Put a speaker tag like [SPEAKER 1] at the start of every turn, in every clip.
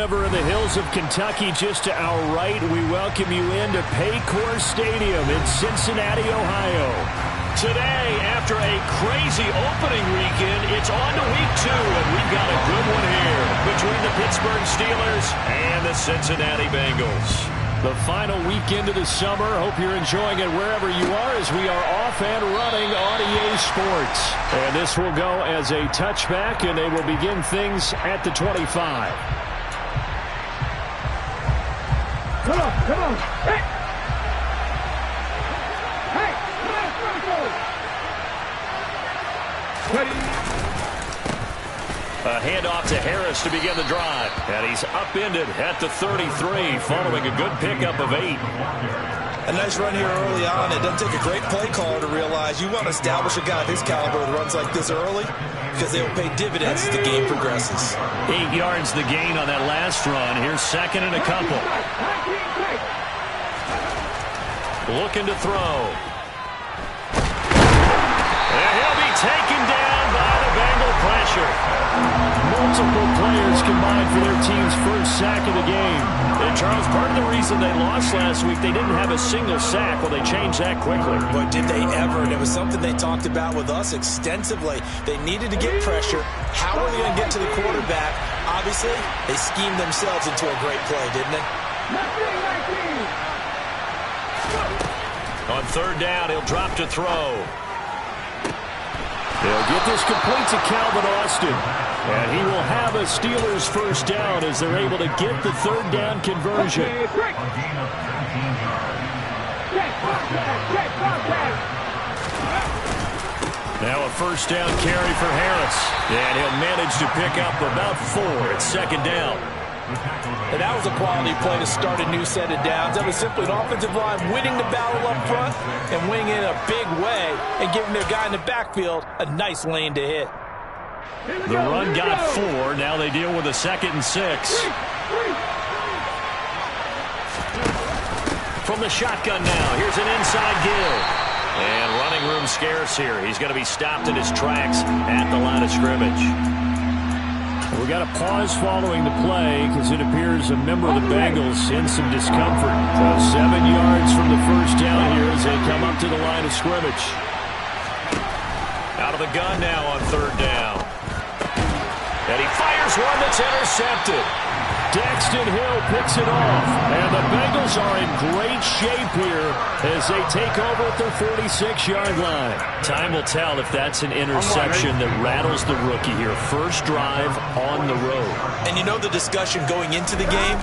[SPEAKER 1] River in the hills of Kentucky. Just to our right, we welcome you into Paycor Stadium in Cincinnati, Ohio. Today, after a crazy opening weekend, it's on to week 2, and we've got a good one here between the Pittsburgh Steelers and the Cincinnati Bengals. The final weekend of the summer. Hope you're enjoying it wherever you are as we are off and running on EA Sports. And this will go as a touchback, and they will begin things at the 25.
[SPEAKER 2] Come on. Hey! Hey! Ready?
[SPEAKER 1] A handoff to Harris to begin the drive. And he's upended at the 33 following a good pickup of 8.
[SPEAKER 3] A nice run here early on. It doesn't take a great play caller to realize you want to establish a guy of his caliber with runs like this early because they will pay dividends as the game progresses.
[SPEAKER 1] 8 yards the gain on that last run. Here's second and a couple. Looking to throw. And he'll be taken down by the Bengal pressure. Multiple players combined for their team's first sack of the game. And Charles, part of the reason they lost last week, they didn't have a single sack. Well, they changed that quickly.
[SPEAKER 3] But did they ever? And it was something they talked about with us extensively. They needed to get pressure. How are they going to get to the quarterback? Obviously, they schemed themselves into a great play, didn't they?
[SPEAKER 1] On third down, he'll drop to throw. They'll get this complete to Calvin Austin. And he will have a Steelers first down as they're able to get the third down conversion. Now a first down carry for Harris. And he'll manage to pick up about 4 at second down.
[SPEAKER 3] And that was a quality play to start a new set of downs. That was simply an offensive line winning the battle up front and winning in a big way and giving their guy in the backfield a nice lane to hit.
[SPEAKER 1] The run got 4. Now they deal with a 2nd and 6. From the shotgun now. Here's an inside give. And running room scarce here. He's going to be stopped in his tracks at the line of scrimmage. We got a pause following the play because it appears a member of the Bengals in some discomfort. So 7 yards from the first down here as they come up to the line of scrimmage. Out of the gun now on third down. And he fires one that's intercepted. Daxton Hill picks it off. And the Bengals are in great shape here as they take over at their 46-yard line. Time will tell if that's an interception that rattles the rookie here. First drive on the road.
[SPEAKER 3] And you know the discussion going into the game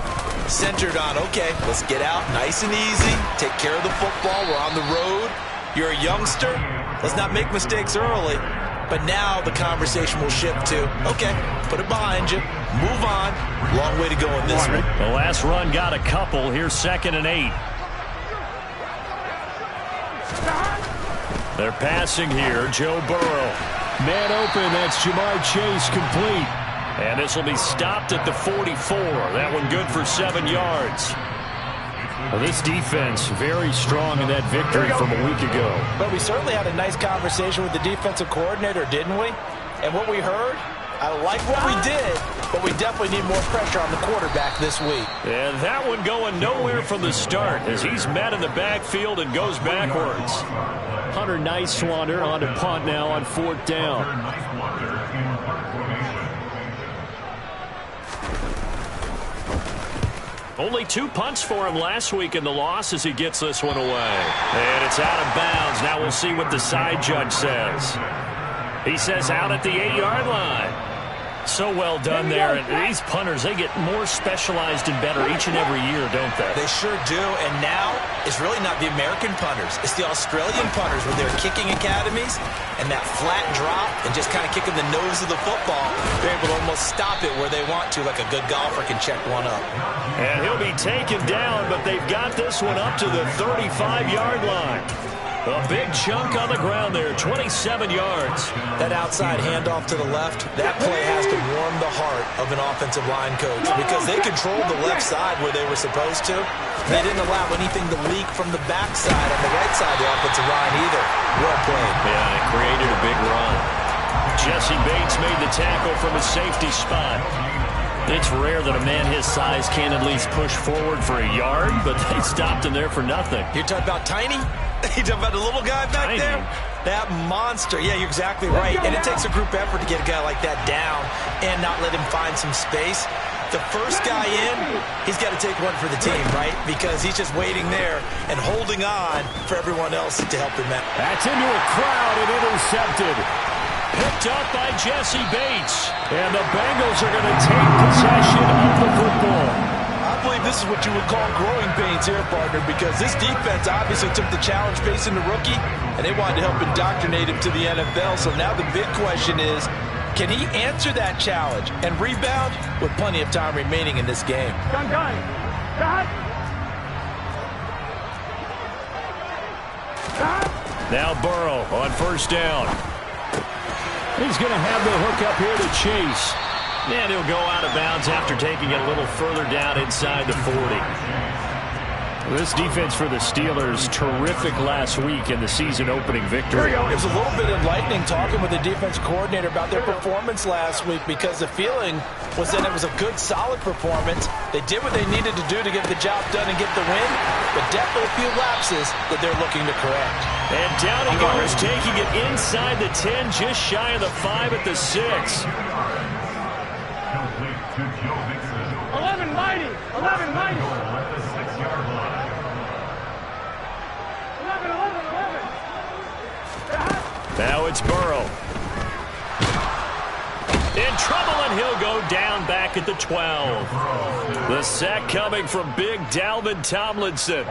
[SPEAKER 3] centered on, okay, let's get out nice and easy, take care of the football, we're on the road. You're a youngster, let's not make mistakes early. But now the conversation will shift to, okay, put it behind you, move on. Long way to go in this one.
[SPEAKER 1] The last run got a couple. Here's 2nd and 8. They're passing here. Joe Burrow. Man open. That's Jamar Chase complete. And this will be stopped at the 44. That one good for 7 yards. Well, this defense very strong in that victory from a week ago.
[SPEAKER 3] But we certainly had a nice conversation with the defensive coordinator, didn't we? And what we heard, I like what we did, but we definitely need more pressure on the quarterback this week.
[SPEAKER 1] And that one going nowhere from the start as he's met in the backfield and goes backwards. Hunter Nicewander on to punt now on 4th down. Only 2 punts for him last week in the loss as he gets this one away. And it's out of bounds. Now we'll see what the side judge says. He says out at the 8-yard line. So well done there. And these punters, they get more specialized and better each and every year, don't they?
[SPEAKER 3] They sure do. And now it's really not the American punters. It's the Australian punters with their kicking academies and that flat drop and just kind of kicking the nose of the football. They're able to almost stop it where they want to, like a good golfer can check one up.
[SPEAKER 1] And he'll be taken down, but they've got this one up to the 35-yard line. A big chunk on the ground there, 27 yards.
[SPEAKER 3] That outside handoff to the left, that play has to warm the heart of an offensive line coach because they controlled the left side where they were supposed to. They didn't allow anything to leak from the backside on the right side of the offensive line either. Well played.
[SPEAKER 1] Yeah, it created a big run. Jesse Bates made the tackle from a safety spot. It's rare that a man his size can at least push forward for a yard, but they stopped him there for nothing.
[SPEAKER 3] You're talking about tiny? You're talking about the little guy back there? That monster. Yeah, you're exactly right. And it takes a group effort to get a guy like that down and not let him find some space. The first guy in, he's got to take one for the team, right? Because he's just waiting there and holding on for everyone else to help him out.
[SPEAKER 1] That's into a crowd and intercepted. Picked up by Jesse Bates. And the Bengals are going to take possession of the football.
[SPEAKER 3] I believe this is what you would call growing pains here, partner, because this defense obviously took the challenge facing the rookie, and they wanted to help indoctrinate him to the NFL. So now the big question is, can he answer that challenge and rebound with plenty of time remaining in this game?
[SPEAKER 1] Now Burrow on first down. He's going to have the hook up here to Chase. And he'll go out of bounds after taking it a little further down inside the 40. This defense for the Steelers, terrific last week in the season-opening victory.
[SPEAKER 3] It was a little bit enlightening talking with the defense coordinator about their performance last week, because the feeling was that it was a good, solid performance. They did what they needed to do to get the job done and get the win, but definitely a few lapses that they're looking to correct.
[SPEAKER 1] And down he goes, taking it inside the 10, just shy of the 5 at the 6.
[SPEAKER 2] 11 mighty. 11 mighty. 11.
[SPEAKER 1] Now it's Burrow. In trouble, and he'll go down back at the 12. The sack coming from big Dalvin Tomlinson.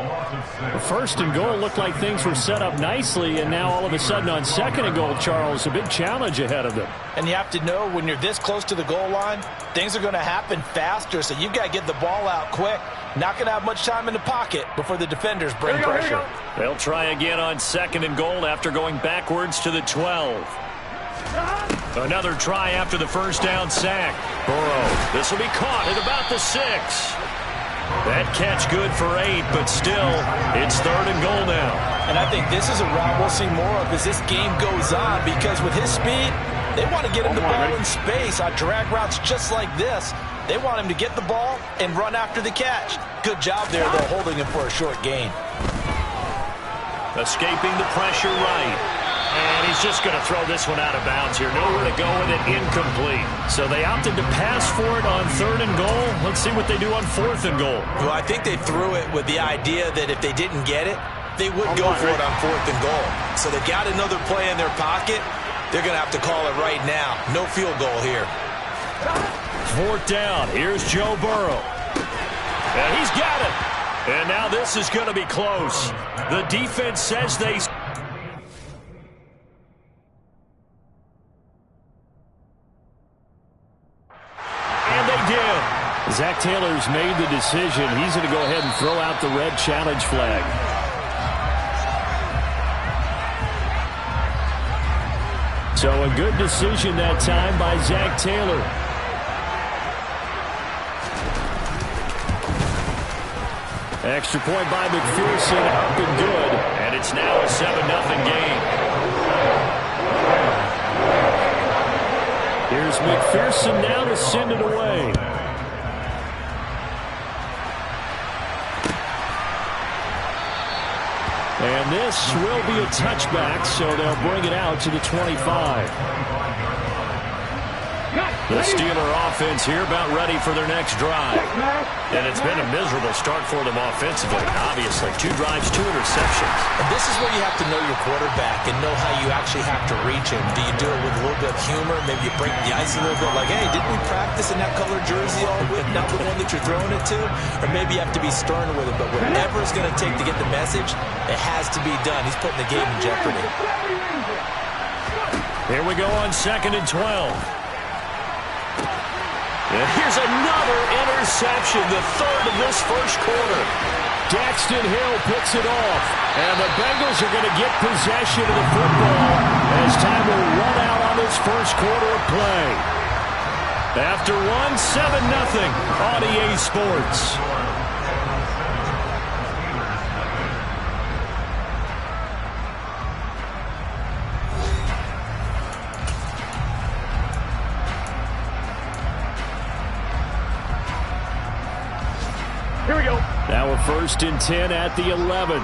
[SPEAKER 1] The first and goal looked like things were set up nicely, and now all of a sudden on second and goal, Charles, a big challenge ahead of them.
[SPEAKER 3] And you have to know when you're this close to the goal line, things are going to happen faster, so you've got to get the ball out quick. Not going to have much time in the pocket before the defenders bring pressure.
[SPEAKER 1] They'll try again on second and goal after going backwards to the 12. Another try after the first down sack. Burrow, this will be caught at about the 6. That catch good for 8, but still, it's third and goal now.
[SPEAKER 3] And I think this is a route we'll see more of as this game goes on, because with his speed, they want to get him the ball in space on drag routes just like this. They want him to get the ball and run after the catch. Good job there, though, holding him for a short gain.
[SPEAKER 1] Escaping the pressure right. And he's just going to throw this one out of bounds here. Nowhere to go with it, incomplete. So they opted to pass for it on third and goal. Let's see what they do on fourth and goal.
[SPEAKER 3] Well, I think they threw it with the idea that if they didn't get it, they would go for it on fourth and goal. So they got another play in their pocket. They're going to have to call it right now. No field goal here.
[SPEAKER 1] Fourth down. Here's Joe Burrow. And he's got it. And now this is going to be close. The defense says they... Zach Taylor's made the decision. He's going to go ahead and throw out the red challenge flag. So a good decision that time by Zach Taylor. Extra point by McPherson, up and good. And it's now a 7-0 game. Here's McPherson now to send it away. And this will be a touchback, so they'll bring it out to the 25. The Steeler offense here about ready for their next drive. And it's been a miserable start for them offensively, obviously. 2 drives, 2 interceptions.
[SPEAKER 3] And this is where you have to know your quarterback and know how you actually have to reach him. Do you do it with a little bit of humor? Maybe you break the ice a little bit, like, hey, didn't we practice in that colored jersey all week, not the one that you're throwing it to? Or maybe you have to be stern with it. But whatever it's going to take to get the message, it has to be done. He's putting the game in jeopardy.
[SPEAKER 1] Here we go on 2nd and 12. And here's another interception, the third of this first quarter. Daxton Hill picks it off. And the Bengals are going to get possession of the football as time will run out on this first quarter of play. After one, 7-0 on EA Sports. First and 10 at the 11.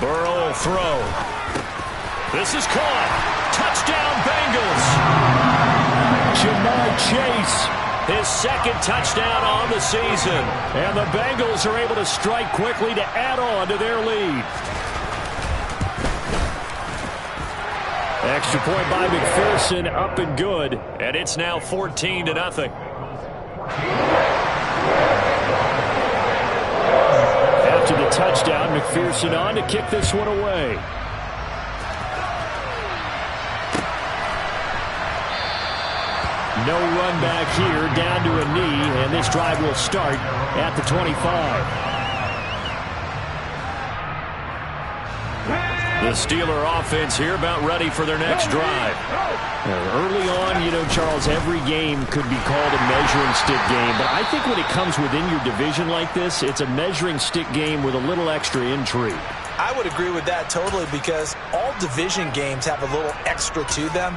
[SPEAKER 1] Burrow will throw. This is caught. Touchdown, Bengals. Jamar Chase, his second touchdown on the season. And the Bengals are able to strike quickly to add on to their lead. Extra point by McPherson, up and good. And it's now 14-0. After the touchdown, McPherson on to kick this one away. No run back here, down to a knee, and this drive will start at the 25. The Steeler offense here about ready for their next drive. Early on, you know, Charles, every game could be called a measuring stick game, but I think when it comes within your division like this, it's a measuring stick game with a little extra intrigue.
[SPEAKER 3] I would agree with that totally, because all division games have a little extra to them.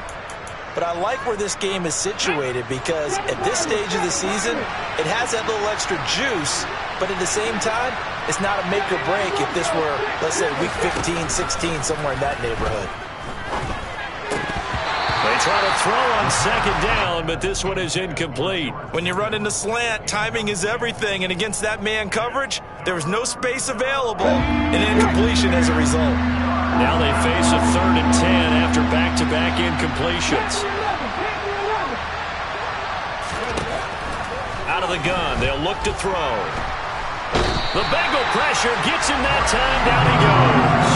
[SPEAKER 3] But I like where this game is situated, because at this stage of the season, it has that little extra juice, but at the same time, it's not a make or break if this were, let's say, week 15, 16, somewhere in that neighborhood.
[SPEAKER 1] They try to throw on second down, but this one is incomplete.
[SPEAKER 3] When you run in the slant, timing is everything, and against that man coverage, there was no space available, and incompletion as a result.
[SPEAKER 1] Now they face a 3rd and 10 after back-to-back incompletions. Out of the gun, they'll look to throw. The Bengal pressure gets him that time. Down he goes.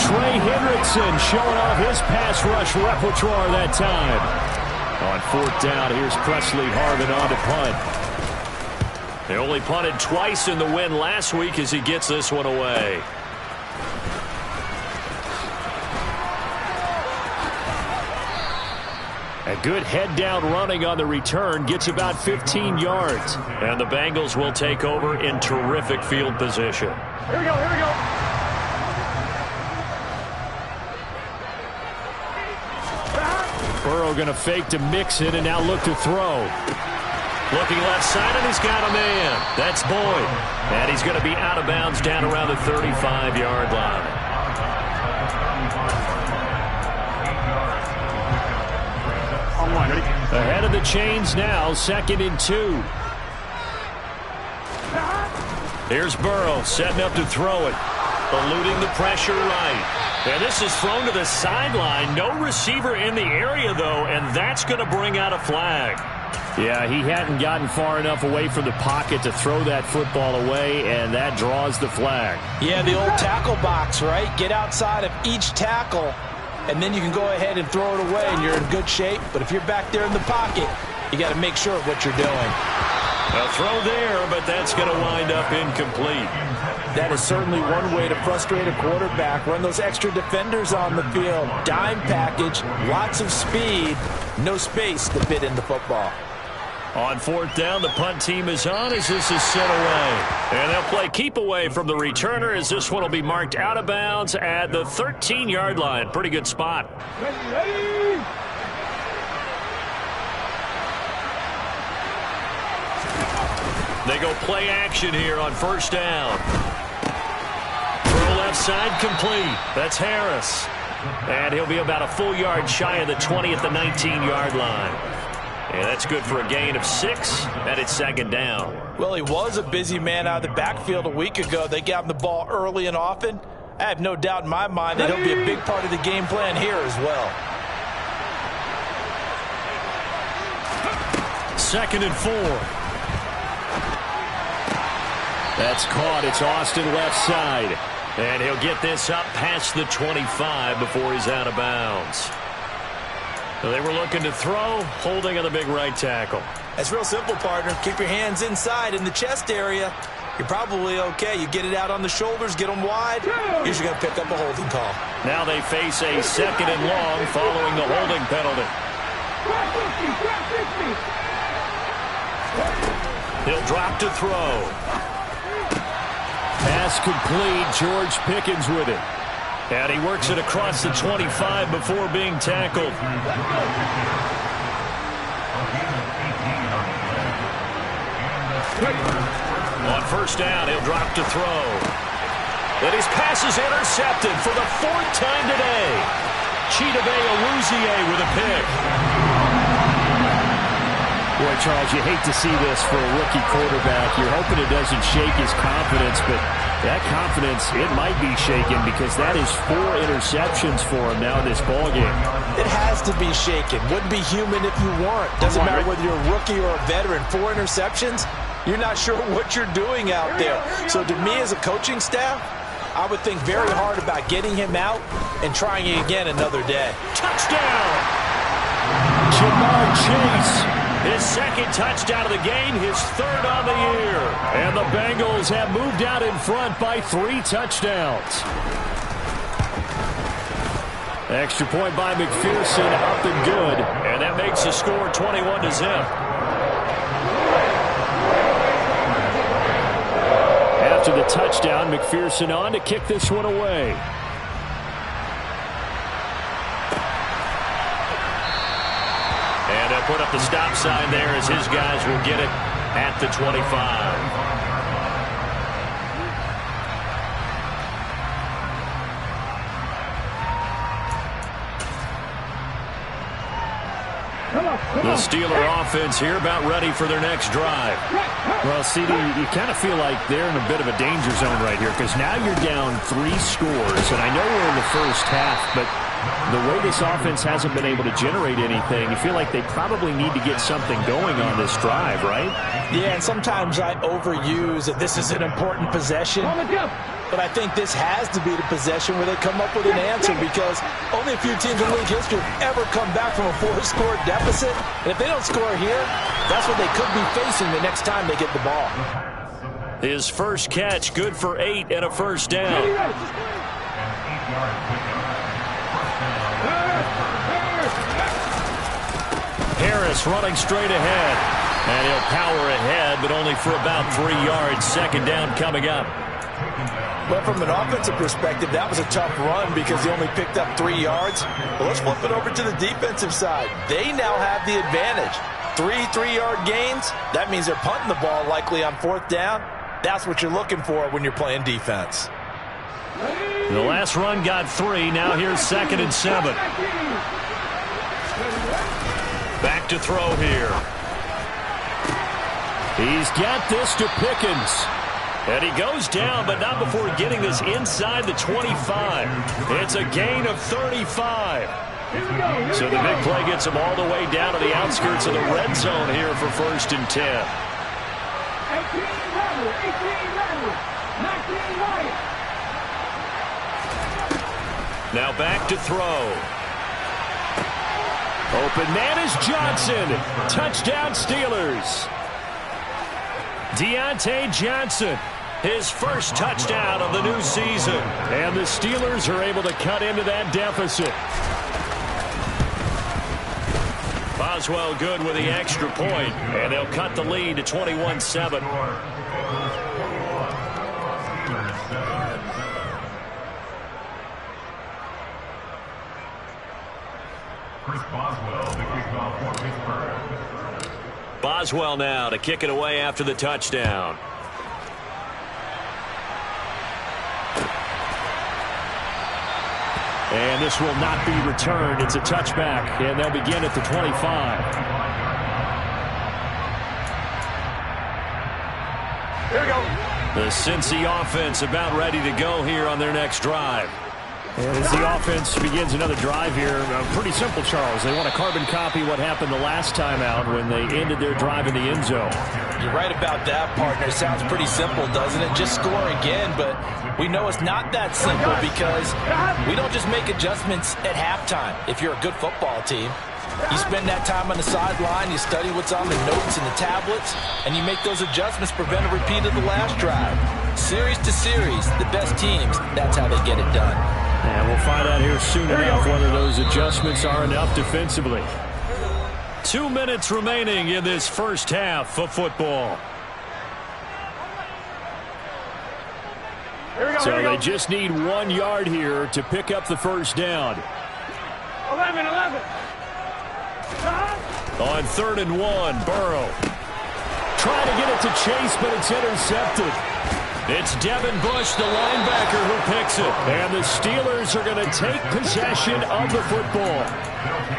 [SPEAKER 1] Trey Hendrickson showing off his pass rush repertoire that time. On 4th down, here's Presley Harvin on to punt. They only punted twice in the win last week as he gets this one away. A good head-down running on the return gets about 15 yards. And the Bengals will take over in terrific field position.
[SPEAKER 2] Here we go, here we go.
[SPEAKER 1] Burrow going to fake to Mixon and now look to throw. Looking left side, and he's got a man. That's Boyd. And he's going to be out of bounds down around the 35-yard line. Ahead of the chains now, 2nd and 2. Here's Burrow setting up to throw it. Eluding the pressure right. And this is thrown to the sideline. No receiver in the area, though, and that's going to bring out a flag. Yeah, he hadn't gotten far enough away from the pocket to throw that football away, and that draws the flag.
[SPEAKER 3] Yeah, the old tackle box, right? Get outside of each tackle, and then you can go ahead and throw it away, and you're in good shape. But if you're back there in the pocket, you got to make sure of what you're doing.
[SPEAKER 1] A throw there, but that's going to wind up incomplete.
[SPEAKER 3] That is certainly one way to frustrate a quarterback. Run those extra defenders on the field. Dime package, lots of speed, no space to fit in the football.
[SPEAKER 1] On 4th down, the punt team is on as this is sent away. And they'll play keep away from the returner as this one will be marked out of bounds at the 13-yard line. Pretty good spot.
[SPEAKER 2] Ready.
[SPEAKER 1] They go play action here on 1st down. Throw left side complete. That's Harris. And he'll be about a full yard shy of the 20 at the 19-yard line. And that's good for a gain of 6, and it's 2nd down.
[SPEAKER 3] Well, he was a busy man out of the backfield a week ago. They got him the ball early and often. I have no doubt in my mind that he'll be a big part of the game plan here as well.
[SPEAKER 1] 2nd and 4. That's caught. It's Austin left side. And he'll get this up past the 25 before he's out of bounds. So they were looking to throw, holding on the big right tackle.
[SPEAKER 3] That's real simple, partner. Keep your hands inside in the chest area. You're probably okay. You get it out on the shoulders, get them wide. Usually going to pick up a holding call.
[SPEAKER 1] Now they face a 2nd and long following the holding penalty. He'll drop to throw. Pass complete. George Pickens with it. And he works it across the 25 before being tackled. On first down, he'll drop to throw. And his pass is intercepted for the 4th time today. Chidobe Awuzie with a pick.
[SPEAKER 4] Boy, Charles, you hate to see this for a rookie quarterback. You're hoping it doesn't shake his confidence, but that confidence, it might be shaken because that is 4 interceptions for him now in this ballgame.
[SPEAKER 3] It has to be shaken. Wouldn't be human if you weren't. Doesn't matter whether you're a rookie or a veteran. 4 interceptions, you're not sure what you're doing out there. So to me as a coaching staff, I would think very hard about getting him out and trying it again another day.
[SPEAKER 1] Touchdown! Jamar Chase. His 2nd touchdown of the game, his 3rd on the year. And the Bengals have moved out in front by 3 touchdowns. Extra point by McPherson, up and good. And that makes the score 21-0. After the touchdown, McPherson on to kick this one away. And they'll put up the stop sign there as his guys will get it at the 25. The Steeler offense here about ready for their next drive.
[SPEAKER 4] Well, CD, you kind of feel like they're in a bit of a danger zone right here because now you're down 3 scores, and I know we're in the first half, but the way this offense hasn't been able to generate anything, you feel like they probably need to get something going on this drive, right?
[SPEAKER 3] Yeah, and sometimes I overuse that this is an important possession. But I think this has to be the possession where they come up with an answer because only a few teams in league history have ever come back from a 4-score deficit. And if they don't score here, that's what they could be facing the next time they get the ball.
[SPEAKER 1] His first catch, good for 8 and a first down. Harris running straight ahead. And he'll power ahead, but only for about 3 yards. 2nd down coming up.
[SPEAKER 3] But from an offensive perspective, that was a tough run because he only picked up 3 yards. But let's flip it over to the defensive side. They now have the advantage. 3 3-yard gains. That means they're punting the ball likely on 4th down. That's what you're looking for when you're playing defense.
[SPEAKER 1] The last run got 3. Now here's 2nd and 7. Back to throw here. He's got this to Pickens. And he goes down, but not before getting this inside the 25. It's a gain of 35. So the big play gets him all the way down to the outskirts of the red zone here for 1st and 10. Now back to throw. Open man is Johnson. Touchdown Steelers. Deontay Johnson, his first touchdown of the new season. And the Steelers are able to cut into that deficit. Boswell good with the extra point, and they'll cut the lead to 21-7. Boswell now to kick it away after the touchdown. And this will not be returned. It's a touchback, and they'll begin at the 25.
[SPEAKER 2] Here we go.
[SPEAKER 1] The Cincy offense about ready to go here on their next drive.
[SPEAKER 4] And as the offense begins another drive here, pretty simple, Charles. They want to carbon copy what happened the last time out when they ended their drive in the end zone.
[SPEAKER 3] You're right about that, partner. Sounds pretty simple, doesn't it? Just score again, but we know it's not that simple because we don't just make adjustments at halftime. If you're a good football team, you spend that time on the sideline, you study what's on the notes and the tablets, and you make those adjustments, prevent a repeat of the last drive. Series to series, the best teams, that's how they get it done.
[SPEAKER 4] And we'll find out here soon enough whether those adjustments are enough defensively.
[SPEAKER 1] 2 minutes remaining in this first half of football.
[SPEAKER 4] So they just need 1 yard here to pick up the first down.
[SPEAKER 2] 11.
[SPEAKER 1] On 3rd and 1, Burrow.
[SPEAKER 4] Trying to get it to Chase, but it's intercepted.
[SPEAKER 1] It's Devin Bush, the linebacker, who picks it.
[SPEAKER 4] And the Steelers are going to take possession of the football.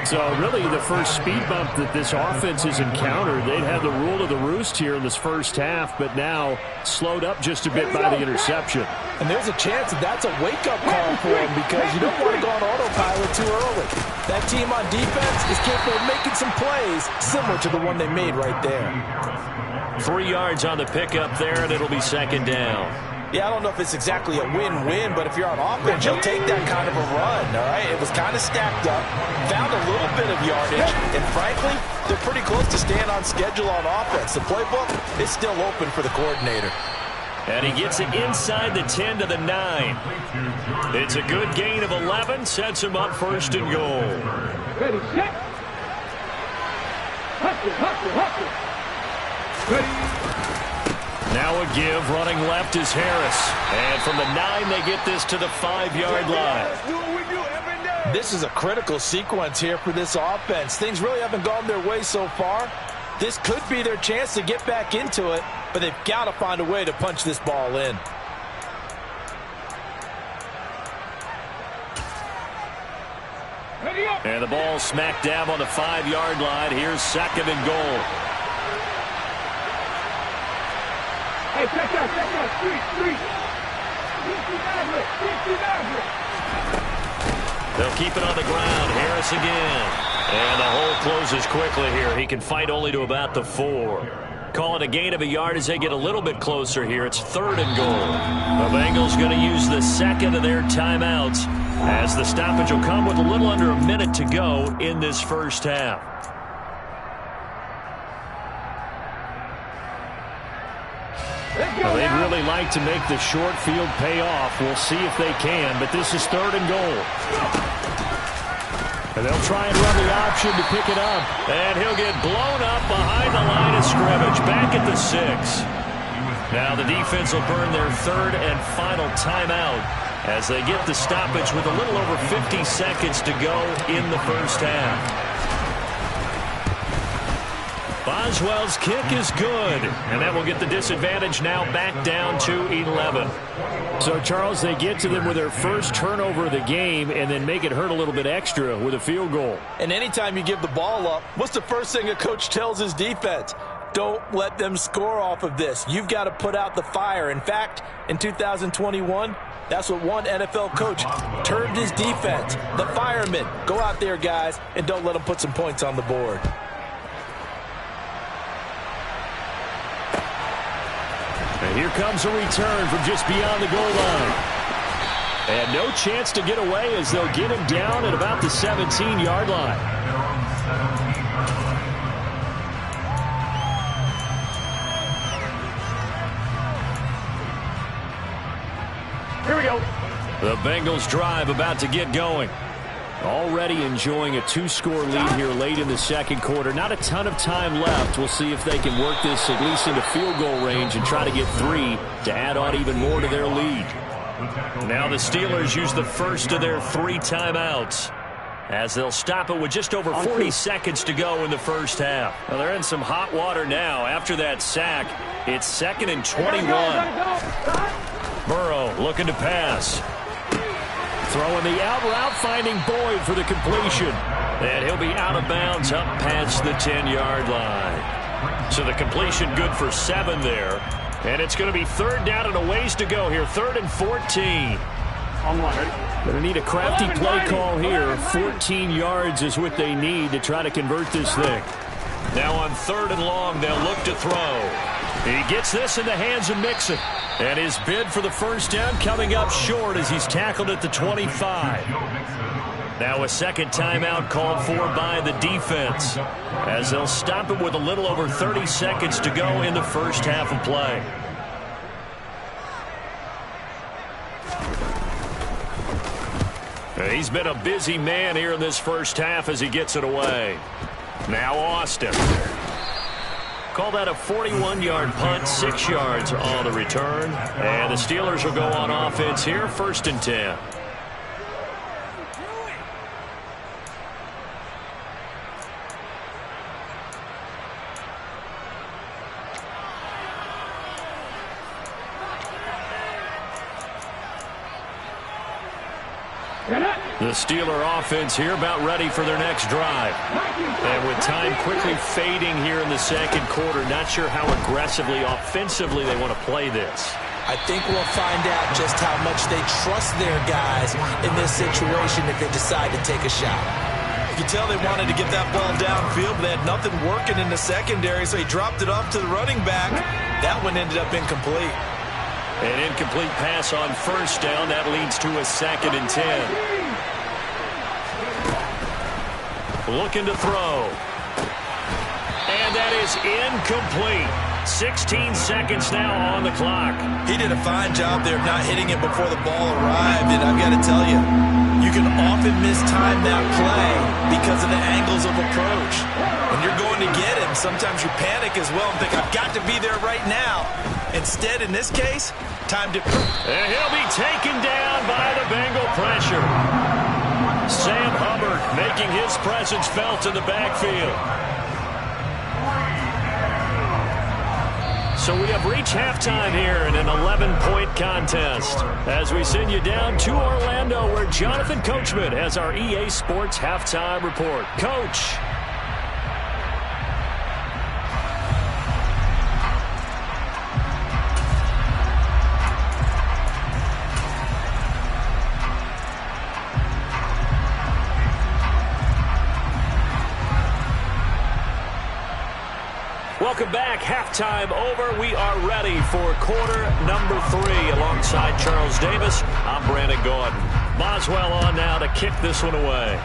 [SPEAKER 4] So really the first speed bump that this offense has encountered, they'd had the rule of the roost here in this first half, but now slowed up just a bit by the interception.
[SPEAKER 3] And there's a chance that that's a wake-up call for him because you don't want to go on autopilot too early. That team on defense is capable of making some plays similar to the one they made right there.
[SPEAKER 1] 3 yards on the pickup there, and it'll be second down.
[SPEAKER 3] Yeah, I don't know if it's exactly a win-win, but if you're on offense, you'll take that kind of a run, all right? It was kind of stacked up, found a little bit of yardage, and frankly, they're pretty close to staying on schedule on offense. The playbook is still open for the coordinator.
[SPEAKER 1] And he gets it inside the 10 to the 9. It's a good gain of 11, sets him up first and goal.
[SPEAKER 2] Ready, set. Hustle.
[SPEAKER 1] Now a give, running left is Harris. And from the 9, they get this to the 5-yard line.
[SPEAKER 3] This is a critical sequence here for this offense. Things really haven't gone their way so far. This could be their chance to get back into it, but they've got to find a way to punch this ball in.
[SPEAKER 1] And the ball smack dab on the 5-yard line. Here's second and goal.
[SPEAKER 2] Hey, check out. Street.
[SPEAKER 1] They'll keep it on the ground. Harris again. And the hole closes quickly here. He can fight only to about the 4. Call it a gain of a yard as they get a little bit closer here. It's third and goal. The Bengals going to use the second of their timeouts as the stoppage will come with a little under a minute to go in this first half.
[SPEAKER 4] Well, they'd really like to make the short field pay off. We'll see if they can, but this is third and goal. And they'll try and run the option to pick it up.
[SPEAKER 1] And he'll get blown up behind the line of scrimmage, back at the 6. Now the defense will burn their third and final timeout as they get the stoppage with a little over 50 seconds to go in the first half. Boswell's kick is good, and that will get the disadvantage now back down to 11.
[SPEAKER 4] So, Charles, they get to them with their first turnover of the game and then make it hurt a little bit extra with a field goal.
[SPEAKER 3] And anytime you give the ball up, what's the first thing a coach tells his defense? Don't let them score off of this. You've got to put out the fire. In fact, in 2021, that's what one NFL coach termed his defense. The firemen. Go out there, guys, and don't let them put some points on the board.
[SPEAKER 4] And here comes a return from just beyond the goal line. And no chance to get away as they'll get him down at about the 17-yard line.
[SPEAKER 2] Here we go.
[SPEAKER 1] The Bengals drive about to get going.
[SPEAKER 4] Already enjoying a 2-score lead here late in the second quarter. Not a ton of time left. We'll see if they can work this at least into field goal range and try to get 3 to add on even more to their lead.
[SPEAKER 1] Now the Steelers use the first of their 3 timeouts as they'll stop it with just over 40 seconds to go in the first half. Well, they're in some hot water now after that sack. It's second and 21. Burrow looking to pass.
[SPEAKER 4] Throwing the out route, finding Boyd for the completion.
[SPEAKER 1] And he'll be out of bounds up past the 10-yard line. So the completion good for 7 there. And it's going to be third down and a ways to go here. 3rd and 14.
[SPEAKER 4] Going to need a crafty play call here. 14 yards is what they need to try to convert this thing.
[SPEAKER 1] Now on 3rd and long, they'll look to throw. He gets this in the hands of Mixon. And his bid for the first down coming up short as he's tackled at the 25. Now a second timeout called for by the defense as they'll stop it with a little over 30 seconds to go in the first half of play. He's been a busy man here in this first half as he gets it away. Now Austin. Call that a 41-yard punt, 6 yards on the return. And the Steelers will go on offense here, 1st and 10. The Steeler offense here about ready for their next drive. And with time quickly fading here in the second quarter, not sure how aggressively, offensively they want to play this.
[SPEAKER 3] I think we'll find out just how much they trust their guys in this situation if they decide to take a shot. You can tell they wanted to get that ball downfield, but they had nothing working in the secondary, so he dropped it off to the running back. That one ended up incomplete.
[SPEAKER 1] An incomplete pass on first down. That leads to a 2nd and 10. Looking to throw. And that is incomplete. 16 seconds now on the clock.
[SPEAKER 3] He did a fine job there of not hitting it before the ball arrived, and I've got to tell you, you can often mistime that play because of the angles of approach. When you're going to get him, sometimes you panic as well and think, I've got to be there right now. Instead, in this case, time to...
[SPEAKER 1] And he'll be taken down by the Bengal pressure. Sam Hubbard making his presence felt in the backfield. So we have reached halftime here in an 11-point contest as we send you down to Orlando where Jonathan Coachman has our EA Sports Halftime Report. Coach. Welcome back. Halftime over. We are ready for quarter number 3. Alongside Charles Davis, I'm Brandon Gordon. Boswell on now to kick this one away.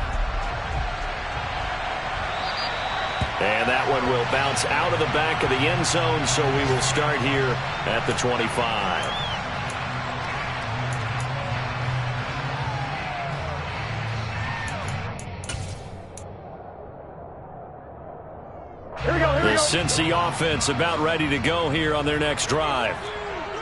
[SPEAKER 1] And that one will bounce out of the back of the end zone, so we will start here at the 25. The Cincy offense about ready to go here on their next drive.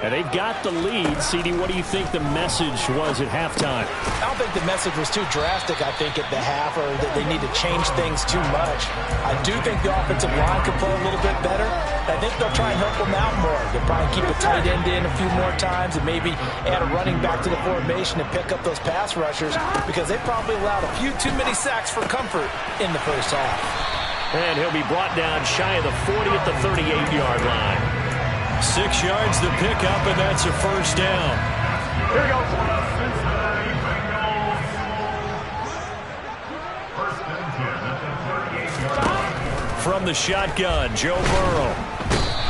[SPEAKER 1] And they've got the lead. CD, what do you think the message was at halftime?
[SPEAKER 5] I don't think the message was too drastic, I think, at the half, or that they need to change things too much. I do think the offensive line could play a little bit better. I think they'll try and help them out more. They'll probably keep a tight end in a few more times and maybe add a running back to the formation and pick up those pass rushers because they probably allowed a few too many sacks for comfort in the first half.
[SPEAKER 1] And he'll be brought down shy of the 40 at the 38-yard line. 6 yards to pick up, and that's a first down.
[SPEAKER 2] Here we go.
[SPEAKER 1] From the shotgun, Joe Burrow.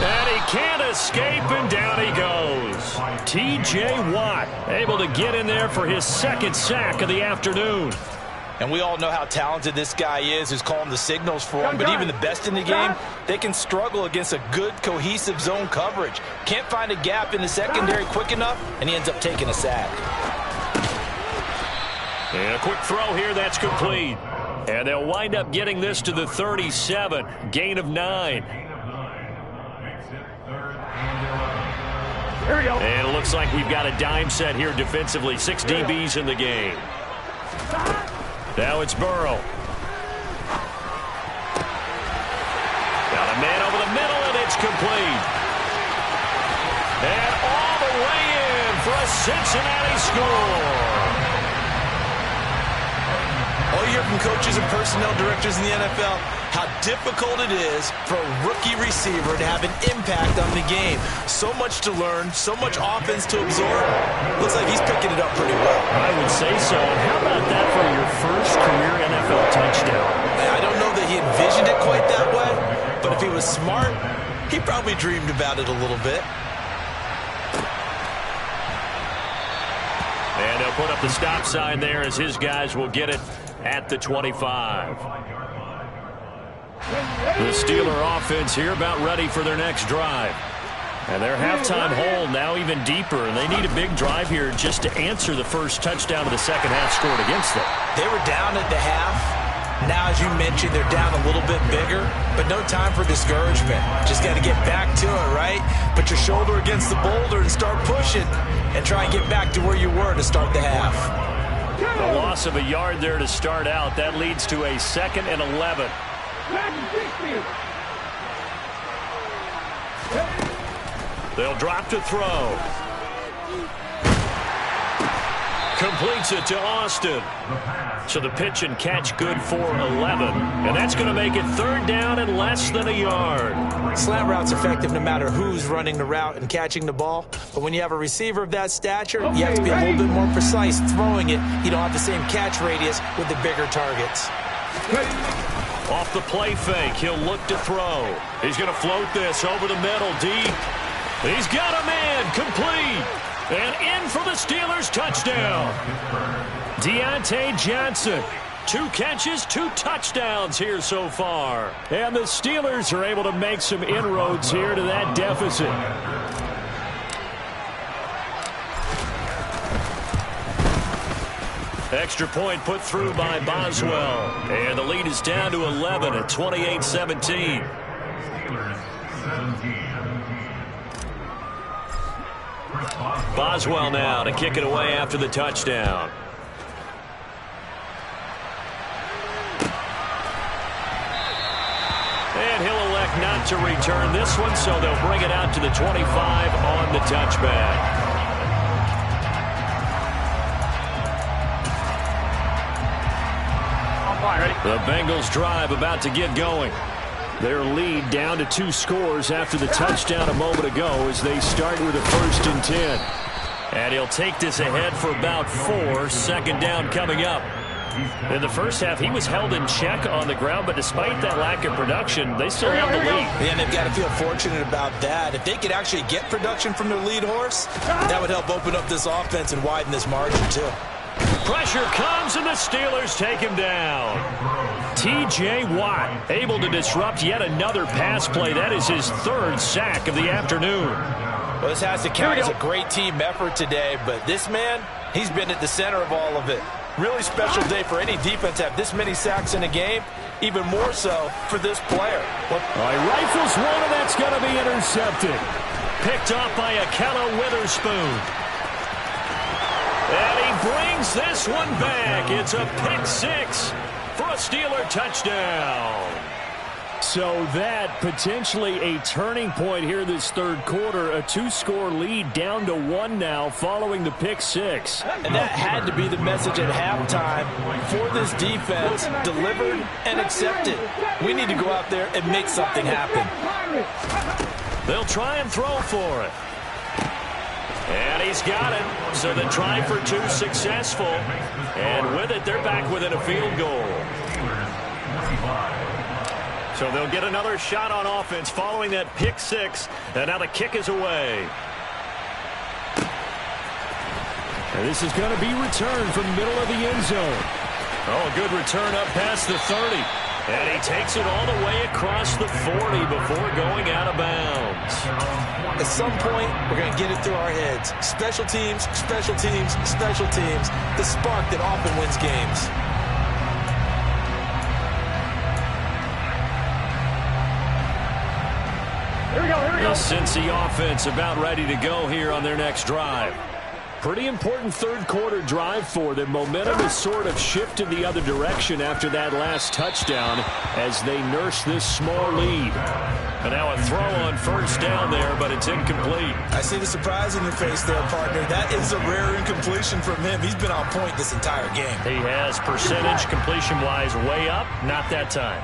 [SPEAKER 1] And he can't escape, and down he goes. T.J. Watt able to get in there for his second sack of the afternoon.
[SPEAKER 3] And we all know how talented this guy is who's calling the signals for him. But even the best in the game, they can struggle against a good, cohesive zone coverage. Can't find a gap in the secondary quick enough, and he ends up taking a sack.
[SPEAKER 1] And a quick throw here, that's complete. And they'll wind up getting this to the 37. Gain of 9.
[SPEAKER 2] Here we go.
[SPEAKER 1] And it looks like we've got a dime set here defensively. 6 DBs in the game. Now it's Burrow. Got a man over the middle, and it's complete. And all the way in for a Cincinnati score.
[SPEAKER 3] All you hear from coaches and personnel directors in the NFL, how difficult it is for a rookie receiver to have an impact on the game. So much to learn, so much offense to absorb. Looks like he's picking it up pretty well.
[SPEAKER 1] I would say so. And how about that for your first career NFL touchdown?
[SPEAKER 3] I don't know that he envisioned it quite that way, but if he was smart, he probably dreamed about it a little bit.
[SPEAKER 1] And they'll put up the stop sign there as his guys will get it at the 25. The Steeler offense here about ready for their next drive. And their halftime hole now even deeper, and they need a big drive here just to answer the first touchdown of the second half scored against them.
[SPEAKER 3] They were down at the half. Now, as you mentioned, they're down a little bit bigger, but no time for discouragement. Just got to get back to it, right? Put your shoulder against the boulder and start pushing and try and get back to where you were to start the half.
[SPEAKER 1] The loss of a yard there to start out. That leads to a 2nd and 11. They'll drop to throw. Completes it to Austin. So the pitch and catch good for 11. And that's going to make it 3rd down and less than a yard.
[SPEAKER 5] Slant route's effective no matter who's running the route and catching the ball. But when you have a receiver of that stature, you have to be a little bit more precise throwing it. You don't have the same catch radius with the bigger targets.
[SPEAKER 1] Off the play fake, he'll look to throw. He's going to float this over the middle, deep. He's got a man, complete. And in for the Steelers touchdown. Deontay Johnson. 2 catches, 2 touchdowns here so far. And the Steelers are able to make some inroads here to that deficit. Extra point put through by Boswell. And the lead is down to 11 at 28-17. Boswell now to kick it away after the touchdown. And he'll elect not to return this one, so they'll bring it out to the 25 on the touchback. The Bengals drive about to get going. Their lead down to 2 scores after the touchdown a moment ago as they start with a 1st and 10. And he'll take this ahead for about 4. 2nd down coming up. In the first half, he was held in check on the ground, but despite that lack of production, they still have the lead.
[SPEAKER 5] And they've got to feel fortunate about that. If they could actually get production from their lead horse, that would help open up this offense and widen this margin too.
[SPEAKER 1] Pressure comes, and the Steelers take him down. T.J. Watt able to disrupt yet another pass play. That is his 3rd sack of the afternoon.
[SPEAKER 5] Well, this has to count as a great team effort today, but this man, he's been at the center of all of it. Really special day for any defense to have this many sacks in a game, even more so for this player.
[SPEAKER 1] All right, rifles one, and that's going to be intercepted. Picked off by Akella Witherspoon. And he brings this one back. It's a pick 6 for a Steeler touchdown. So that potentially a turning point here this 3rd quarter. A 2-score lead down to 1 now following the pick 6.
[SPEAKER 5] And that had to be the message at halftime for this defense. Delivered and accepted. We need to go out there and make something happen.
[SPEAKER 1] They'll try and throw for it. And he's got it. So the try for 2 successful. And with it, they're back within a field goal. So they'll get another shot on offense following that pick 6. And now the kick is away. And this is going to be returned from the middle of the end zone. Oh, a good return up past the 30. And he takes it all the way across the 40 before going out of bounds.
[SPEAKER 5] At some point, we're going to get it through our heads. Special teams, special teams, special teams. The spark that often wins games.
[SPEAKER 2] Here we go, here we go.
[SPEAKER 1] The Cincy offense about ready to go here on their next drive. Pretty important 3rd quarter drive for them. Momentum has sort of shifted the other direction after that last touchdown as they nurse this small lead. And now a throw on 1st down there, but it's incomplete.
[SPEAKER 5] I see the surprise in your face there, partner. That is a rare incompletion from him. He's been on point this entire game.
[SPEAKER 1] He has percentage completion-wise way up. Not that time.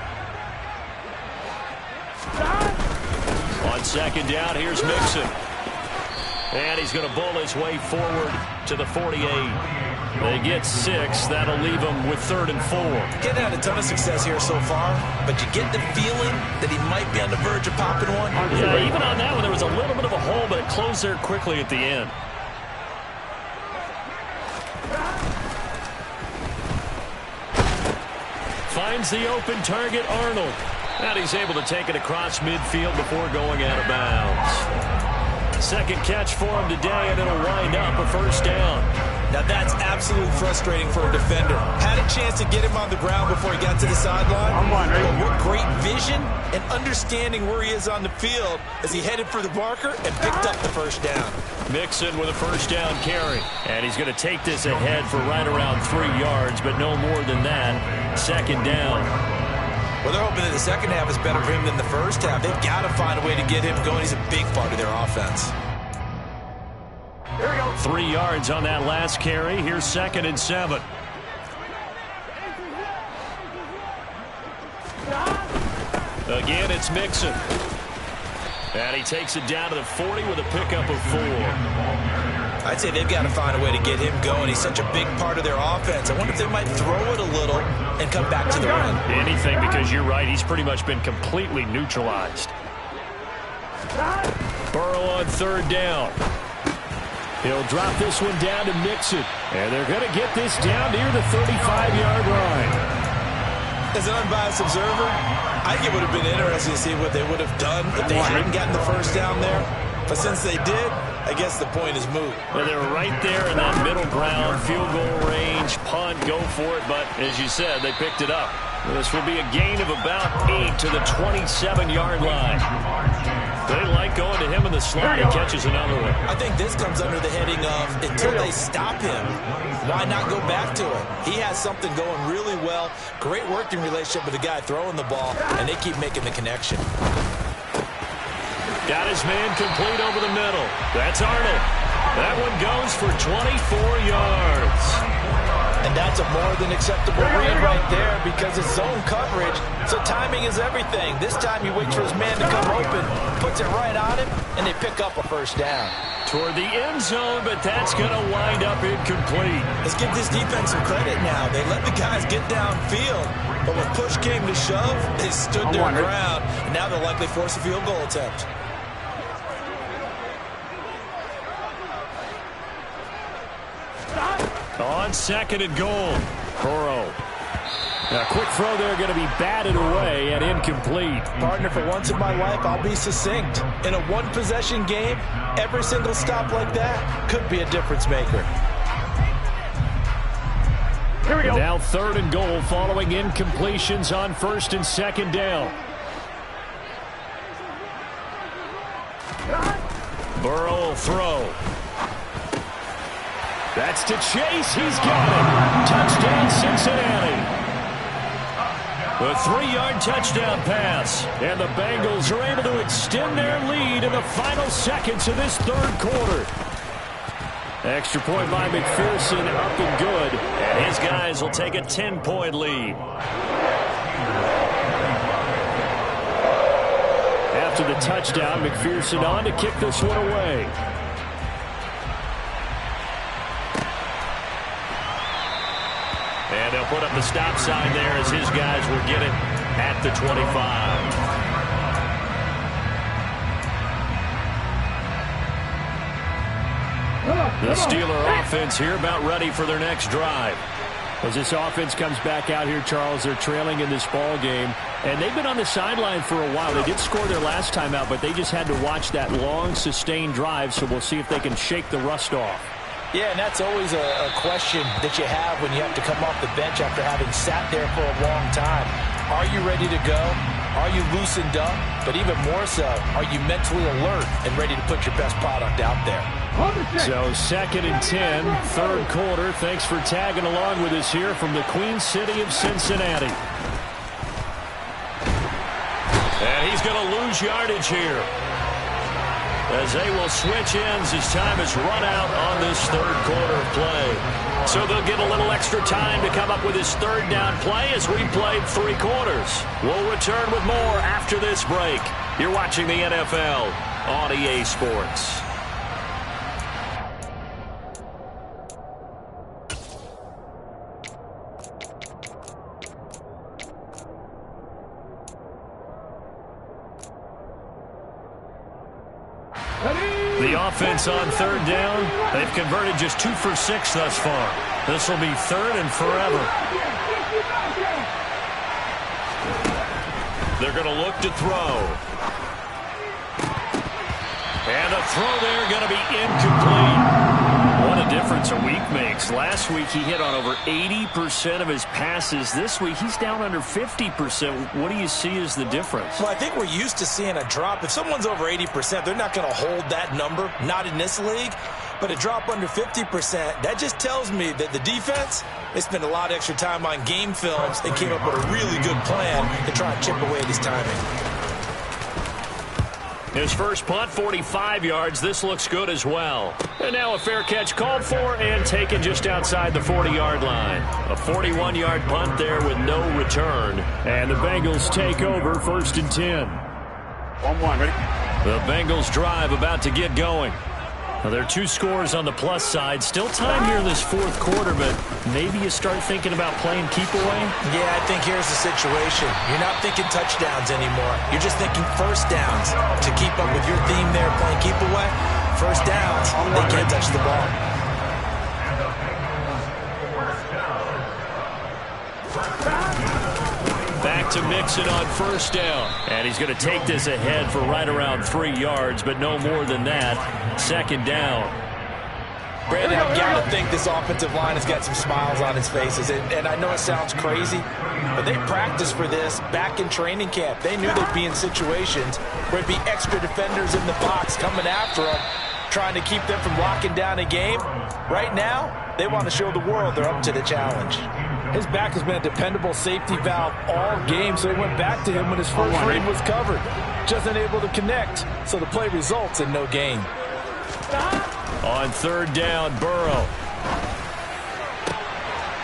[SPEAKER 1] On 2nd down, here's Mixon. And he's going to bowl his way forward to the 48. They get 6. That'll leave them with 3rd and 4.
[SPEAKER 5] Getting had a ton of success here so far, but you get the feeling that he might be on the verge of popping one.
[SPEAKER 1] Yeah, even on that one, there was a little bit of a hole, but it closed there quickly at the end. Finds the open target, Arnold. And he's able to take it across midfield before going out of bounds. 2nd catch for him today, and it'll wind up a 1st down.
[SPEAKER 5] Now that's absolutely frustrating for a defender. Had a chance to get him on the ground before he got to the sideline. But what great vision and understanding where he is on the field as he headed for the marker and picked up the 1st down.
[SPEAKER 1] Mixon with a 1st down carry. And he's going to take this ahead for right around 3 yards, but no more than that. 2nd down.
[SPEAKER 5] Well, they're hoping that the 2nd half is better for him than the 1st half. They've got to find a way to get him going. He's a big part of their offense.
[SPEAKER 2] Here we go.
[SPEAKER 1] 3 yards on that last carry. Here's 2nd and 7. Again, it's Mixon. And he takes it down to the 40 with a pickup of 4.
[SPEAKER 3] I'd say they've got to find a way to get him going. He's such a big part of their offense. I wonder if they might throw it a little and come back to the run.
[SPEAKER 1] Anything, because you're right. He's pretty much been completely neutralized. Burrow on 3rd down. He'll drop this one down to Mixon. And they're going to get this down near the 35-yard line.
[SPEAKER 3] As an unbiased observer, I think it would have been interesting to see what they would have done if they hadn't gotten the first down there. But since they did, I guess the point is moot.
[SPEAKER 1] Well, they were right there in that middle ground, field goal range, punt, go for it. But as you said, they picked it up. This will be a gain of about 8 to the 27-yard line. They like going to him in the slot. He catches another one.
[SPEAKER 3] I think this comes under the heading of until they stop him, why not go back to it? He has something going really well. Great working relationship with the guy throwing the ball, and they keep making the connection.
[SPEAKER 1] Got his man complete over the middle. That's Arnold. That one goes for 24 yards.
[SPEAKER 5] And that's a more than acceptable read right there because it's zone coverage, so timing is everything. This time he waits for his man to come open, puts it right on him, and they pick up a first down.
[SPEAKER 1] Toward the end zone, but that's going to wind up incomplete.
[SPEAKER 3] Let's give this defense some credit now. They let the guys get downfield, but when push came to shove, they stood their ground, and now they'll likely force a field goal attempt.
[SPEAKER 1] On 2nd and goal, Burrow. A quick throw there going to be batted away and incomplete.
[SPEAKER 5] Partner, for once in my life, I'll be succinct. In a one-possession game, every single stop like that could be a difference maker.
[SPEAKER 2] Here we go.
[SPEAKER 1] Now 3rd and goal following incompletions on 1st and 2nd down. Burrow will throw. That's to Chase. He's got it. Touchdown, Cincinnati. A 3-yard touchdown pass. And the Bengals are able to extend their lead in the final seconds of this 3rd quarter. Extra point by McPherson, up and good. And his guys will take a 10-point lead. After the touchdown, McPherson on to kick this one away. And they'll put up the stop sign there as his guys will get it at the 25. The Steeler offense here about ready for their next drive. As this offense comes back out here, Charles, they're trailing in this ball game. And they've been on the sideline for a while. They did score their last time out, but they just had to watch that long, sustained drive. So we'll see if they can shake the rust off.
[SPEAKER 5] Yeah, and that's always a question that you have when you have to come off the bench after having sat there for a long time. Are you ready to go? Are you loosened up? But even more so, are you mentally alert and ready to put your best product out there?
[SPEAKER 1] So 2nd and 10, 3rd quarter. Thanks for tagging along with us here from the Queen City of Cincinnati. And he's going to lose yardage here, as they will switch ends as time is run out on this 3rd quarter of play. So they'll get a little extra time to come up with his 3rd down play as we played 3 quarters. We'll return with more after this break. You're watching the NFL on EA Sports. The offense on 3rd down, they've converted just 2 for 6 thus far. This will be 3rd and forever. They're going to look to throw. And a throw there going to be incomplete. What a difference a week makes. Last week he hit on over 80% of his passes. This week he's down under 50%. What do you see as the difference?
[SPEAKER 3] Well, I think we're used to seeing a drop. If someone's over 80%, they're not going to hold that number, not in this league. But a drop under 50%, that just tells me that the defense, they spent a lot of extra time on game films and came up with a really good plan to try and chip away at his timing.
[SPEAKER 1] His first punt, 45 yards. This looks good as well. And now a fair catch called for and taken just outside the 40-yard line. A 41-yard punt there with no return.
[SPEAKER 4] And the Bengals take over 1st and 10.
[SPEAKER 2] 1-1, ready?
[SPEAKER 1] The Bengals drive about to get going. Now, there are 2 scores on the plus side. Still time here in this 4th quarter, but maybe you start thinking about playing keep away?
[SPEAKER 5] Yeah, I think here's the situation. You're not thinking touchdowns anymore. You're just thinking first downs. To keep up with your theme there, playing keep away, first downs, they can't touch the ball.
[SPEAKER 1] Back to Mixon on 1st down. And he's going to take this ahead for right around 3 yards, but no more than that. 2nd down.
[SPEAKER 5] Brandon, I've got to think this offensive line has got some smiles on its faces. And I know it sounds crazy, but they practiced for this back in training camp. They knew they'd be in situations where it'd be extra defenders in the box coming after them, trying to keep them from locking down a game. Right now, they want to show the world they're up to the challenge. His back has been a dependable safety valve all game, so they went back to him when his first read was covered. Just unable to connect, so the play results in no gain.
[SPEAKER 1] On 3rd down, Burrow.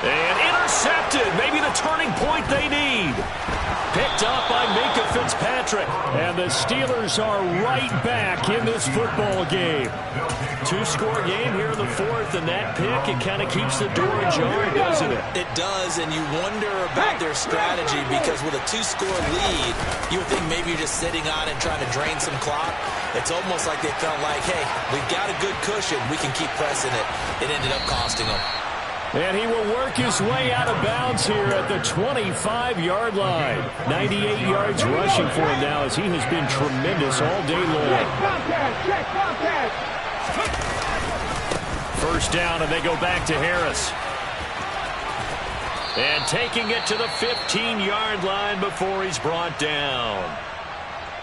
[SPEAKER 1] And intercepted. Maybe the turning point they need. Picked up by Minkah Fitzpatrick.
[SPEAKER 4] And the Steelers are right back in this football game.
[SPEAKER 1] 2-score game here in the 4th, and that pick, it kind of keeps the door ajar, doesn't it?
[SPEAKER 3] It does, and you wonder about their strategy because with a 2-score lead, you would think maybe you're just sitting on it trying to drain some clock. It's almost like they felt like, hey, we've got a good cushion. We can keep pressing it. It ended up costing them.
[SPEAKER 4] And he will work his way out of bounds here at the 25-yard line. 98 yards rushing for him now as he has been tremendous all day long.
[SPEAKER 2] Check contact.
[SPEAKER 1] 1st down, and they go back to Harris. And taking it to the 15-yard line before he's brought down.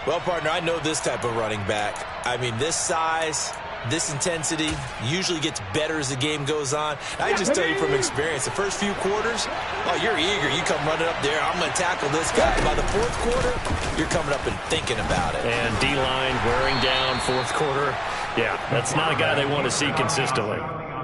[SPEAKER 3] Well, partner, I know this type of running back. I mean, this size, this intensity usually gets better as the game goes on. I just tell you from experience, the first few quarters, oh, you're eager. You come running up there, I'm going to tackle this guy. By the 4th quarter, you're coming up and thinking about it.
[SPEAKER 1] And D-line wearing down 4th quarter. Yeah, that's not a guy they want to see consistently.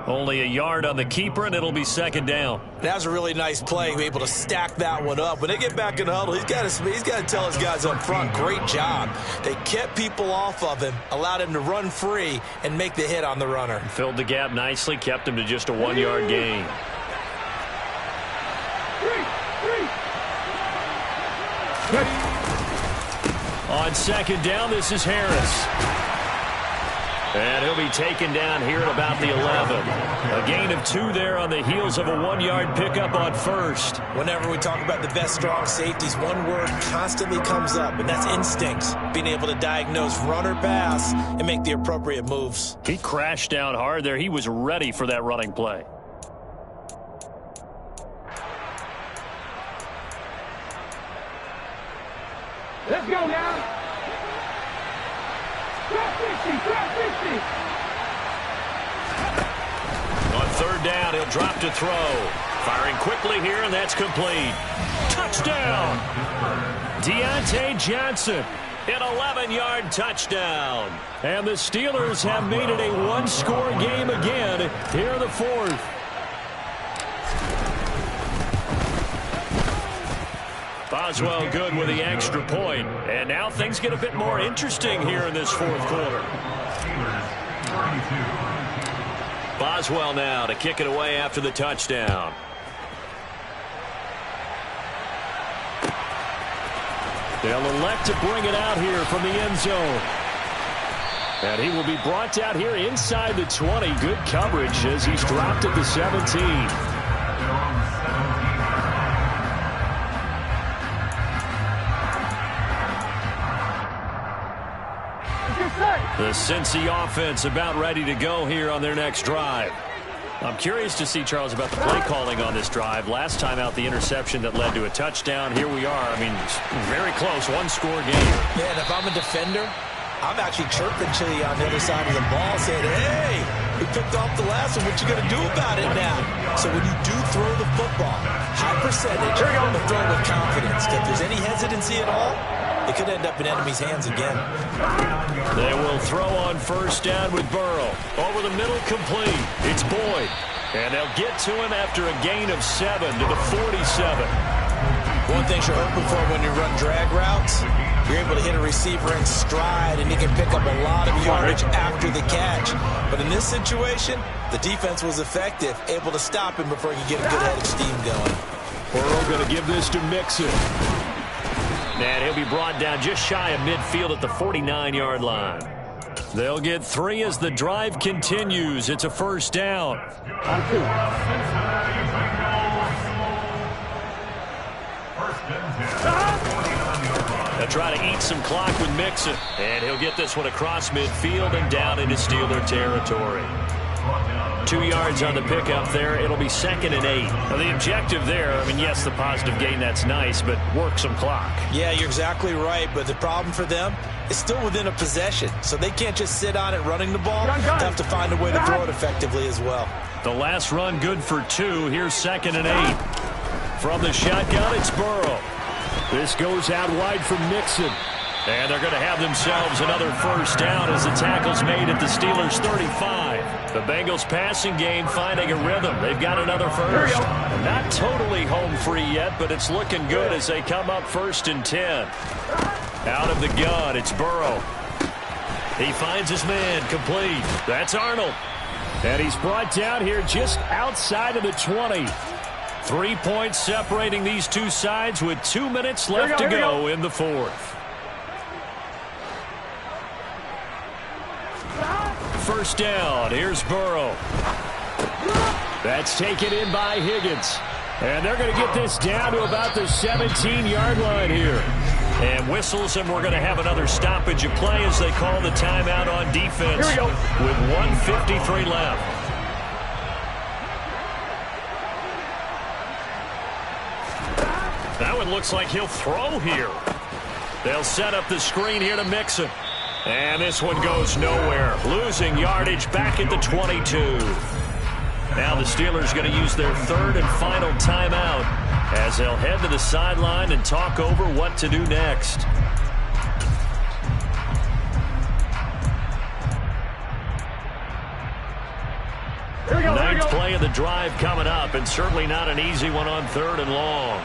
[SPEAKER 1] Only a yard on the keeper, and it'll be 2nd down.
[SPEAKER 3] That was a really nice play, able to stack that one up. When they get back in the huddle, he's got to tell his guys up front, great job. They kept people off of him, allowed him to run free, and make the hit on the runner.
[SPEAKER 1] Filled the gap nicely, kept him to just a 1-yard gain. On 2nd down, this is Harris. And he'll be taken down here at about the 11. A gain of 2 there on the heels of a 1-yard pickup on 1st.
[SPEAKER 3] Whenever we talk about the best strong safeties, one word constantly comes up, and that's instincts. Being able to diagnose run or pass and make the appropriate moves.
[SPEAKER 1] He crashed down hard there. He was ready for that running play.
[SPEAKER 2] Let's go now.
[SPEAKER 1] On 3rd down, he'll drop to throw. Firing quickly here, and that's complete. Touchdown! Deontay Johnson, an 11-yard touchdown.
[SPEAKER 4] And the Steelers have made it a 1-score game again here in the 4th.
[SPEAKER 1] Boswell good with the extra point. And now things get a bit more interesting here in this 4th quarter. Boswell now to kick it away after the touchdown.
[SPEAKER 4] They'll elect to bring it out here from the end zone. And he will be brought down here inside the 20. Good coverage as he's dropped at the 17.
[SPEAKER 1] The Cincy offense about ready to go here on their next drive. I'm curious to see, Charles, about the play calling on this drive. Last time out, the interception that led to a touchdown. Here we are. I mean, very close, 1-score game.
[SPEAKER 3] Yeah, and if I'm a defender, I'm actually chirping to you on the other side of the ball saying, hey, we picked off the last one. What you going to do about it now? So when you do throw the football, high percentage, but throw it with confidence. If there's any hesitancy at all, it could end up in enemy's hands again.
[SPEAKER 1] They will throw on first down with Burrow. Over the middle, complete. It's Boyd. And they'll get to him after a gain of 7 to the 47.
[SPEAKER 3] One thing you're hoping for when you run drag routes, you're able to hit a receiver in stride, and he can pick up a lot of yardage after the catch. But in this situation, the defense was effective, able to stop him before he could get a good head of steam going.
[SPEAKER 1] Burrow going to give this to Mixon. And he'll be brought down just shy of midfield at the 49-yard line. They'll get 3 as the drive continues. It's a first down.
[SPEAKER 2] On 2.
[SPEAKER 1] They'll try to eat some clock with Mixon. And he'll get this one across midfield and down into Steeler territory. 2 yards on the pickup there. It'll be 2nd and 8. Now the objective there, I mean, yes, the positive gain, that's nice, but work some clock.
[SPEAKER 3] Yeah, you're exactly right, but the problem for them is still within a possession, so they can't just sit on it running the ball. They have to find a way to throw it effectively as well.
[SPEAKER 1] The last run good for 2. Here's 2nd and 8. From the shotgun, it's Burrow. This goes out wide from Mixon. And they're going to have themselves another first down as the tackle's made at the Steelers' 35. The Bengals passing game finding a rhythm. They've got another first. Not totally home free yet, but it's looking good as they come up 1st and 10. Out of the gun, it's Burrow. He finds his man, complete. That's Arnold. And he's brought down here just outside of the 20. 3 points separating these two sides with 2 minutes left to go in the 4th. First down. Here's Burrow. That's taken in by Higgins. And they're going to get this down to about the 17-yard line here. And whistles, and we're going to have another stoppage of play as they call the timeout on defense with 1:53 left. That one looks like he'll throw here. They'll set up the screen here to Mixon. And this one goes nowhere. Losing yardage back at the 22. Now the Steelers going to use their 3rd and final timeout as they'll head to the sideline and talk over what to do next. Ninth play of the drive coming up, and certainly not an easy one on 3rd and long.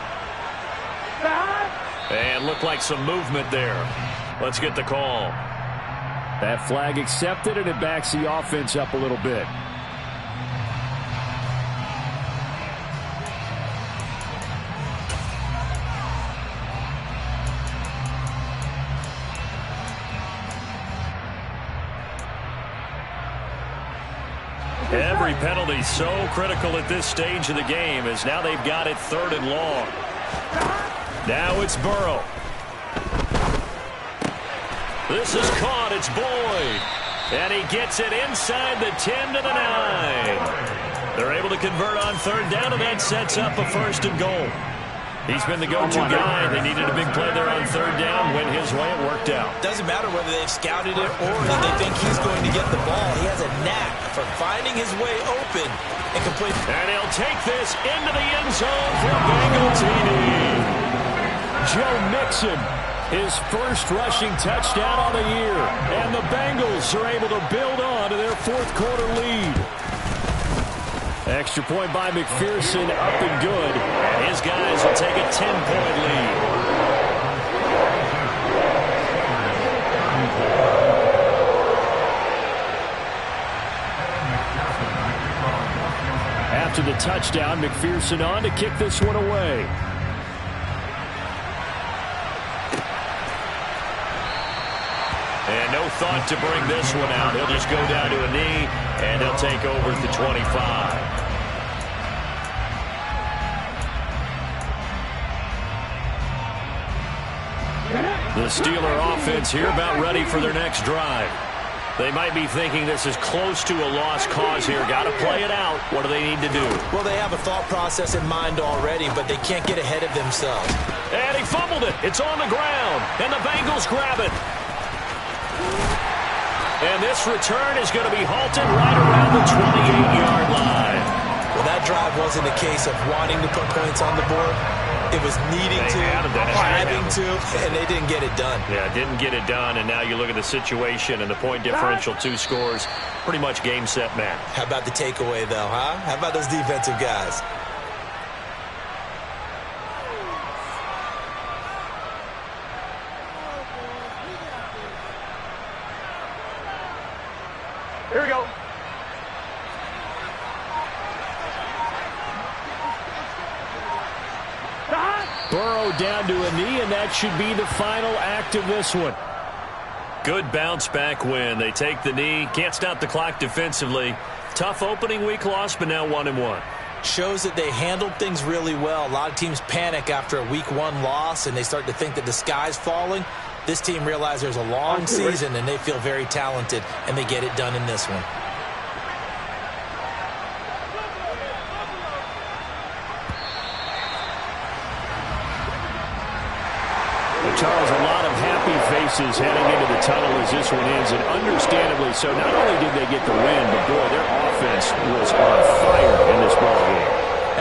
[SPEAKER 1] And looked like some movement there. Let's get the call. That flag accepted, and it backs the offense up a little bit. Every penalty so critical at this stage of the game as now they've got it 3rd and long. Now it's Burrow. This is caught. It's Boyd. And he gets it inside the 10 to the 9. They're able to convert on 3rd down, and that sets up a 1st and goal. He's been the go-to guy. They needed a big play there on 3rd down. Went his way. It worked out.
[SPEAKER 3] Doesn't matter whether they've scouted it or that they think he's going to get the ball. He has a knack for finding his way open and complete.
[SPEAKER 1] And he'll take this into the end zone for Bengal TD. Joe Mixon, his first rushing touchdown on the year. And the Bengals are able to build on to their 4th quarter lead. Extra point by McPherson, up and good. And his guys will take a 10-point lead. After the touchdown, McPherson on to kick this one away. And no thought to bring this one out. He'll just go down to a knee, and he'll take over at the 25. The Steeler offense here about ready for their next drive. They might be thinking this is close to a lost cause here. Got to play it out. What do they need to do?
[SPEAKER 3] Well, they have a thought process in mind already, but they can't get ahead of themselves.
[SPEAKER 1] And he fumbled it. It's on the ground, and the Bengals grab it. And this return is going to be halted right around the 28-yard line.
[SPEAKER 3] Well, that drive wasn't a case of wanting to put points on the board. It was needing to, having to, and they didn't get it done.
[SPEAKER 1] Yeah, didn't get it done, and now you look at the situation and the point differential, 2 scores, pretty much game, set, match.
[SPEAKER 3] How about the takeaway, though, huh? How about those defensive guys?
[SPEAKER 2] Here we go.
[SPEAKER 4] Burrow down to a knee, and that should be the final act of this one.
[SPEAKER 1] Good bounce-back win. They take the knee. Can't stop the clock defensively. Tough opening week loss, but now 1-1.
[SPEAKER 5] Shows that they handled things really well. A lot of teams panic after a week 1 loss, and they start to think that the sky's falling. This team realizes there's a long season, and they feel very talented, and they get it done in this one.
[SPEAKER 4] Charles, a lot of happy faces heading into the tunnel as this one ends, and understandably so. Not only did they get the win, but boy, their offense was on fire in this ballgame.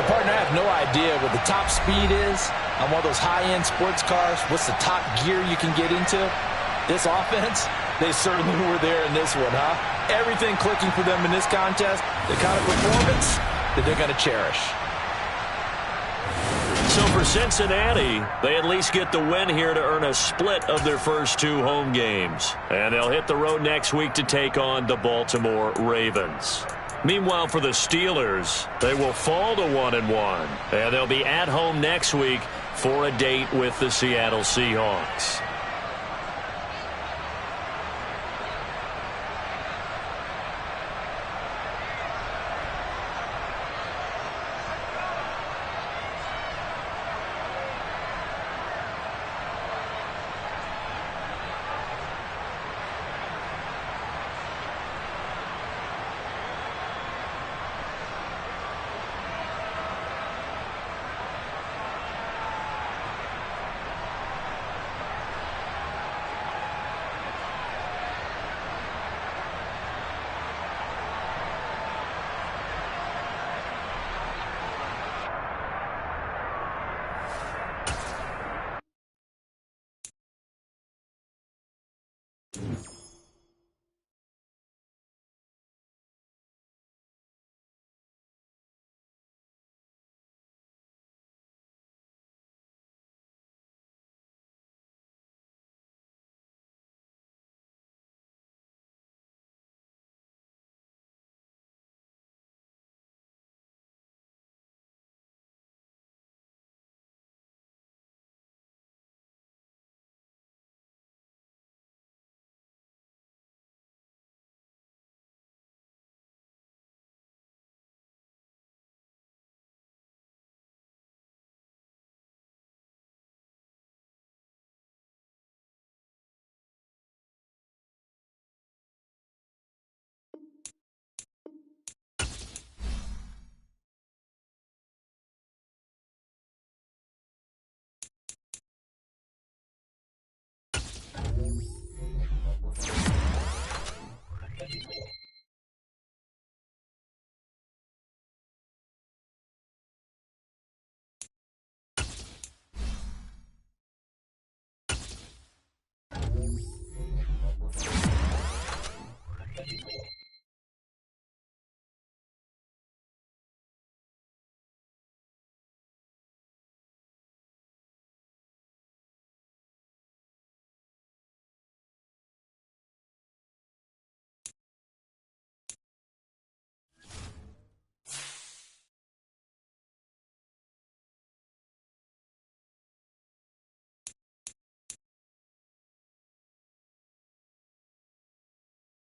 [SPEAKER 5] And partner, I have no idea what the top speed is on one of those high-end sports cars. What's the top gear you can get into? This offense, they certainly were there in this one, huh? Everything clicking for them in this contest, the kind of performance that they're going to cherish.
[SPEAKER 1] So for Cincinnati, they at least get the win here to earn a split of their first 2 home games. And they'll hit the road next week to take on the Baltimore Ravens. Meanwhile, for the Steelers, they will fall to 1-1. And they'll be at home next week for a date with the Seattle Seahawks.